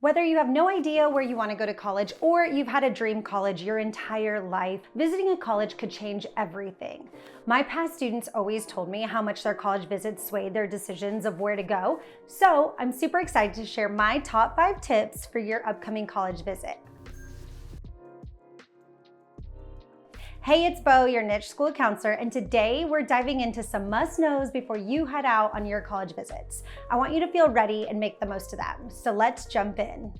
Whether you have no idea where you want to go to college or you've had a dream college your entire life, visiting a college could change everything. My past students always told me how much their college visits swayed their decisions of where to go, so I'm super excited to share my top 5 tips for your upcoming college visit. Hey, it's Bo, your niche school counselor, and today we're diving into some must-knows before you head out on your college visits. I want you to feel ready and make the most of them, so let's jump in.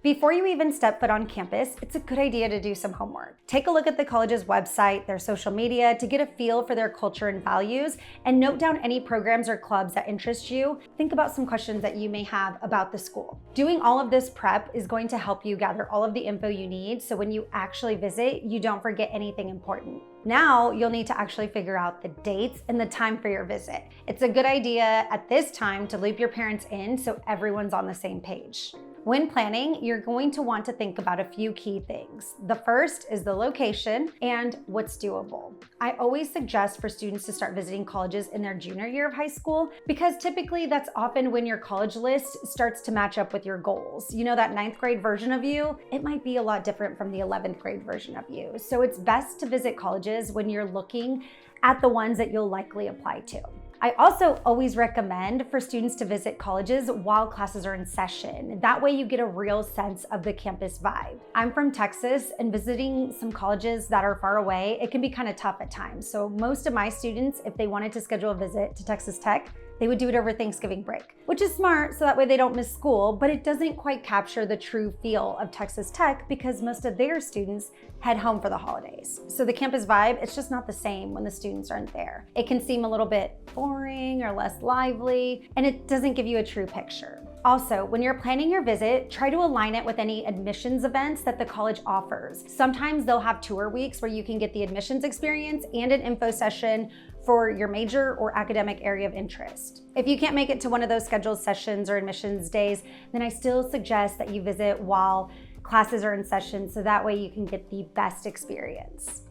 Before you even step foot on campus, it's a good idea to do some homework. Take a look at the college's website, their social media, to get a feel for their culture and values, and note down any programs or clubs that interest you. Think about some questions that you may have about the school. Doing all of this prep is going to help you gather all of the info you need, so when you actually visit, you don't forget anything important. Now, you'll need to actually figure out the dates and the time for your visit. It's a good idea at this time to loop your parents in so everyone's on the same page. When planning, you're going to want to think about a few key things. The first is the location and what's doable. I always suggest for students to start visiting colleges in their junior year of high school because typically that's often when your college list starts to match up with your goals. You know, that 9th grade version of you, it might be a lot different from the 11th grade version of you. So it's best to visit colleges when you're looking at the ones that you'll likely apply to. I also always recommend for students to visit colleges while classes are in session. That way you get a real sense of the campus vibe. I'm from Texas, and visiting some colleges that are far away, it can be kind of tough at times. So most of my students, if they wanted to schedule a visit to Texas Tech, they would do it over Thanksgiving break, which is smart so that way they don't miss school, but it doesn't quite capture the true feel of Texas Tech because most of their students head home for the holidays. So the campus vibe, it's just not the same when the students aren't there. It can seem a little bit boring or less lively, and it doesn't give you a true picture. Also, when you're planning your visit, try to align it with any admissions events that the college offers. Sometimes they'll have tour weeks where you can get the admissions experience and an info session for your major or academic area of interest. If you can't make it to one of those scheduled sessions or admissions days, then I still suggest that you visit while classes are in session so that way you can get the best experience.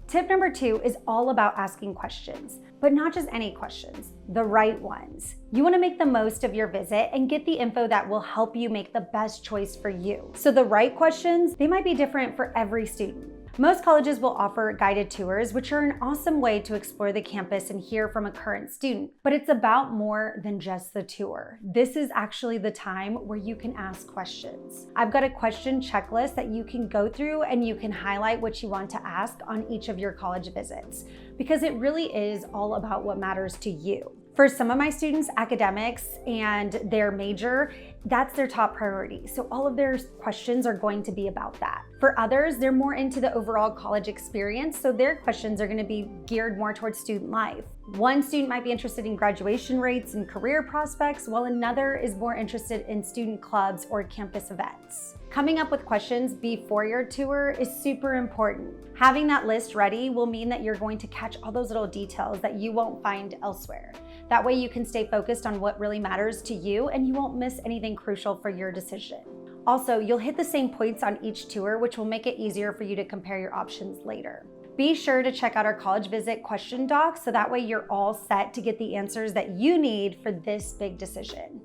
Tip number 2 is all about asking questions, but not just any questions, the right ones. You want to make the most of your visit and get the info that will help you make the best choice for you. So the right questions, they might be different for every student. Most colleges will offer guided tours, which are an awesome way to explore the campus and hear from a current student. But it's about more than just the tour. This is actually the time where you can ask questions. I've got a question checklist that you can go through and you can highlight what you want to ask on each of your college visits, because it really is all about what matters to you. For some of my students, academics and their major, that's their top priority. So all of their questions are going to be about that. For others, they're more into the overall college experience, so their questions are going to be geared more towards student life. One student might be interested in graduation rates and career prospects, while another is more interested in student clubs or campus events. Coming up with questions before your tour is super important. Having that list ready will mean that you're going to catch all those little details that you won't find elsewhere. That way you can stay focused on what really matters to you and you won't miss anything crucial for your decision. Also, you'll hit the same points on each tour, which will make it easier for you to compare your options later. Be sure to check out our college visit question doc so that way you're all set to get the answers that you need for this big decision.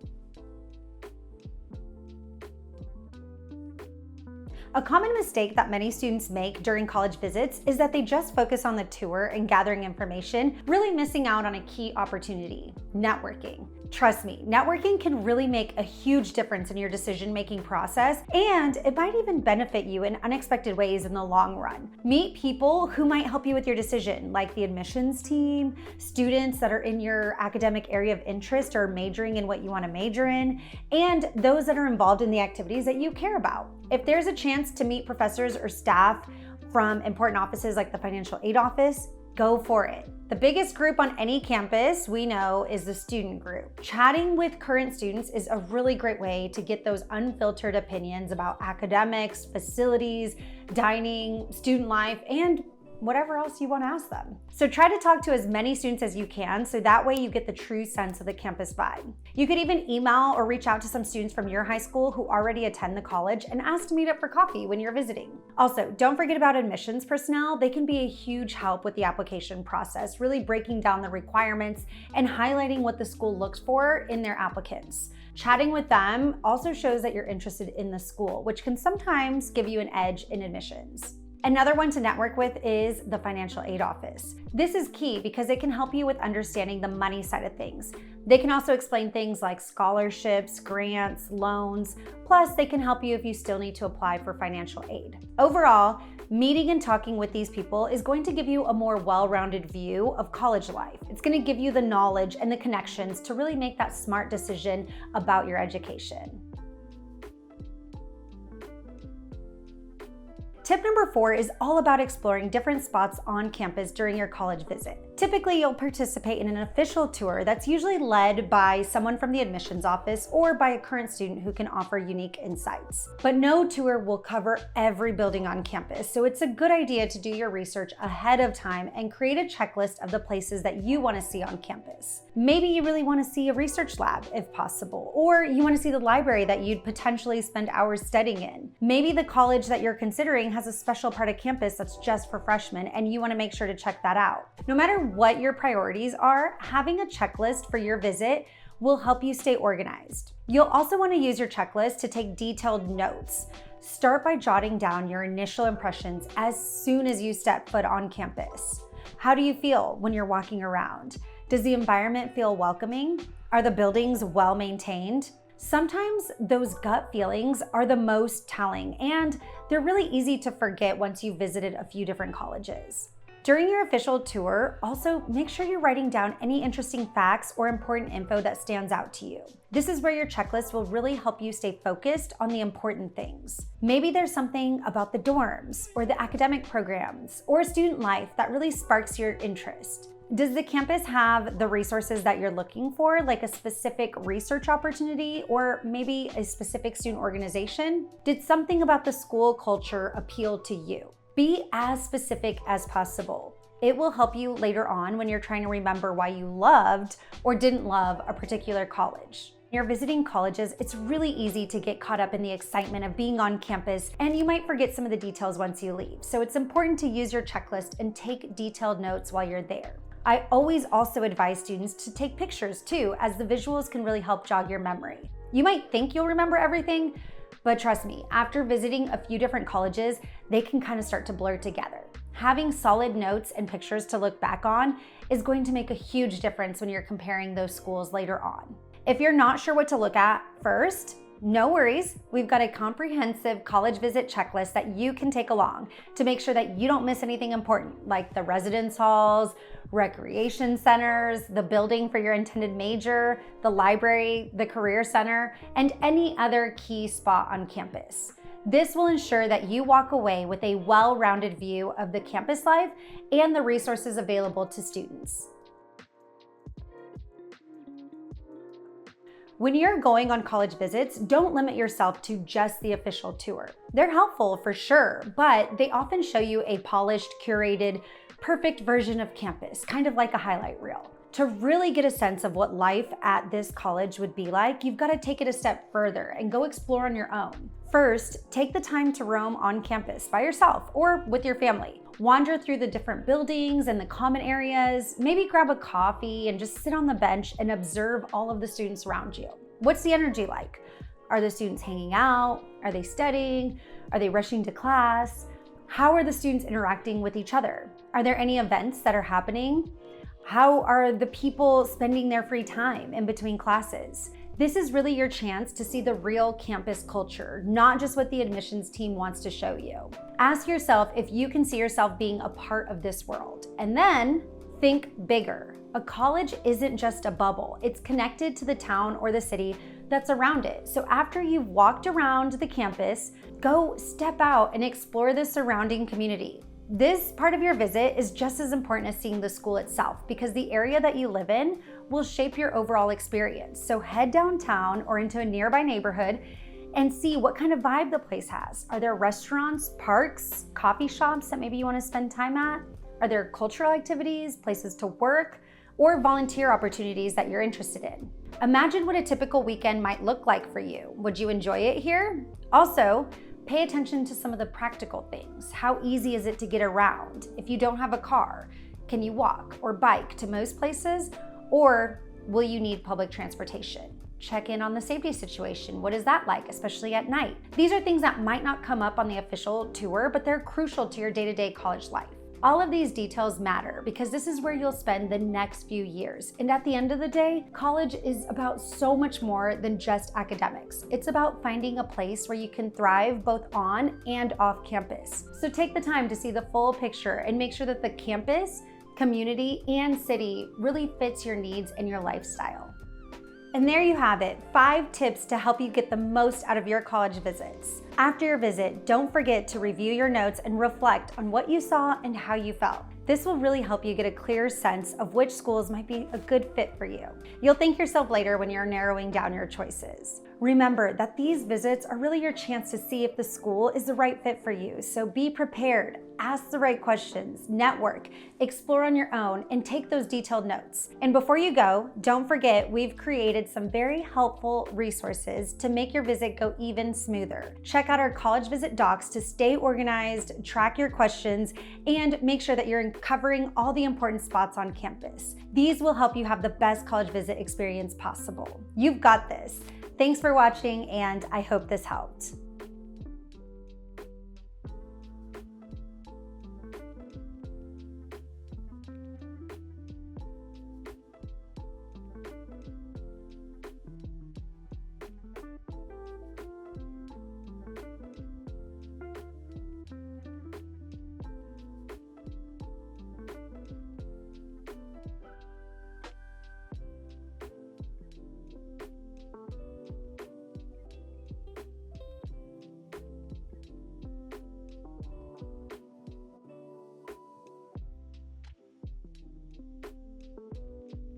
A common mistake that many students make during college visits is that they just focus on the tour and gathering information, really missing out on a key opportunity: networking. Trust me, networking can really make a huge difference in your decision-making process, and it might even benefit you in unexpected ways in the long run. Meet people who might help you with your decision, like the admissions team, students that are in your academic area of interest or majoring in what you want to major in, and those that are involved in the activities that you care about. If there's a chance to meet professors or staff from important offices like the financial aid office, go for it. The biggest group on any campus we know is the student group. Chatting with current students is a really great way to get those unfiltered opinions about academics, facilities, dining, student life, and whatever else you want to ask them. So try to talk to as many students as you can so that way you get the true sense of the campus vibe. You could even email or reach out to some students from your high school who already attend the college and ask to meet up for coffee when you're visiting. Also, don't forget about admissions personnel. They can be a huge help with the application process, really breaking down the requirements and highlighting what the school looks for in their applicants. Chatting with them also shows that you're interested in the school, which can sometimes give you an edge in admissions. Another one to network with is the financial aid office. This is key because it can help you with understanding the money side of things. They can also explain things like scholarships, grants, loans, plus they can help you if you still need to apply for financial aid. Overall, meeting and talking with these people is going to give you a more well-rounded view of college life. It's going to give you the knowledge and the connections to really make that smart decision about your education. Tip number 4 is all about exploring different spots on campus during your college visit. Typically, you'll participate in an official tour that's usually led by someone from the admissions office or by a current student who can offer unique insights. But no tour will cover every building on campus, so it's a good idea to do your research ahead of time and create a checklist of the places that you want to see on campus. Maybe you really want to see a research lab if possible, or you want to see the library that you'd potentially spend hours studying in. Maybe the college that you're considering has a special part of campus that's just for freshmen and you want to make sure to check that out. No matter what your priorities are, having a checklist for your visit will help you stay organized. You'll also want to use your checklist to take detailed notes. Start by jotting down your initial impressions as soon as you step foot on campus. How do you feel when you're walking around? Does the environment feel welcoming? Are the buildings well maintained? Sometimes those gut feelings are the most telling, and they're really easy to forget once you've visited a few different colleges. During your official tour, also make sure you're writing down any interesting facts or important info that stands out to you. This is where your checklist will really help you stay focused on the important things. Maybe there's something about the dorms or the academic programs or student life that really sparks your interest. Does the campus have the resources that you're looking for, like a specific research opportunity or maybe a specific student organization? Did something about the school culture appeal to you? Be as specific as possible. It will help you later on when you're trying to remember why you loved or didn't love a particular college. When you're visiting colleges, it's really easy to get caught up in the excitement of being on campus, and you might forget some of the details once you leave. So it's important to use your checklist and take detailed notes while you're there. I always also advise students to take pictures too, as the visuals can really help jog your memory. You might think you'll remember everything, but trust me, after visiting a few different colleges, they can kind of start to blur together. Having solid notes and pictures to look back on is going to make a huge difference when you're comparing those schools later on. If you're not sure what to look at first, no worries. We've got a comprehensive college visit checklist that you can take along to make sure that you don't miss anything important, like the residence halls, recreation centers, the building for your intended major, the library, the career center, and any other key spot on campus. This will ensure that you walk away with a well-rounded view of the campus life and the resources available to students. When you're going on college visits, don't limit yourself to just the official tour. They're helpful for sure, but they often show you a polished, curated, perfect version of campus, kind of like a highlight reel. To really get a sense of what life at this college would be like, you've got to take it a step further and go explore on your own. First, take the time to roam on campus by yourself or with your family. Wander through the different buildings and the common areas, maybe grab a coffee and just sit on the bench and observe all of the students around you. What's the energy like? Are the students hanging out? Are they studying? Are they rushing to class? How are the students interacting with each other? Are there any events that are happening? How are the people spending their free time in between classes? This is really your chance to see the real campus culture, not just what the admissions team wants to show you. Ask yourself if you can see yourself being a part of this world, and then think bigger. A college isn't just a bubble. It's connected to the town or the city that's around it. So after you've walked around the campus, go step out and explore the surrounding community. This part of your visit is just as important as seeing the school itself because the area that you live in will shape your overall experience. So head downtown or into a nearby neighborhood and see what kind of vibe the place has. Are there restaurants, parks, coffee shops that maybe you want to spend time at? Are there cultural activities, places to work, or volunteer opportunities that you're interested in? Imagine what a typical weekend might look like for you. Would you enjoy it here? Also, pay attention to some of the practical things. How easy is it to get around? If you don't have a car, can you walk or bike to most places? Or will you need public transportation? Check in on the safety situation. What is that like, especially at night? These are things that might not come up on the official tour, but they're crucial to your day-to-day college life. All of these details matter because this is where you'll spend the next few years. And at the end of the day, college is about so much more than just academics. It's about finding a place where you can thrive both on and off campus. So take the time to see the full picture and make sure that the campus, community, and city really fits your needs and your lifestyle. And there you have it, 5 tips to help you get the most out of your college visits. After your visit, don't forget to review your notes and reflect on what you saw and how you felt. This will really help you get a clear sense of which schools might be a good fit for you. You'll thank yourself later when you're narrowing down your choices. Remember that these visits are really your chance to see if the school is the right fit for you, so be prepared. Ask the right questions, network, explore on your own, and take those detailed notes. And before you go, don't forget we've created some very helpful resources to make your visit go even smoother. Check out our college visit docs to stay organized, track your questions, and make sure that you're covering all the important spots on campus. These will help you have the best college visit experience possible. You've got this. Thanks for watching, and I hope this helped.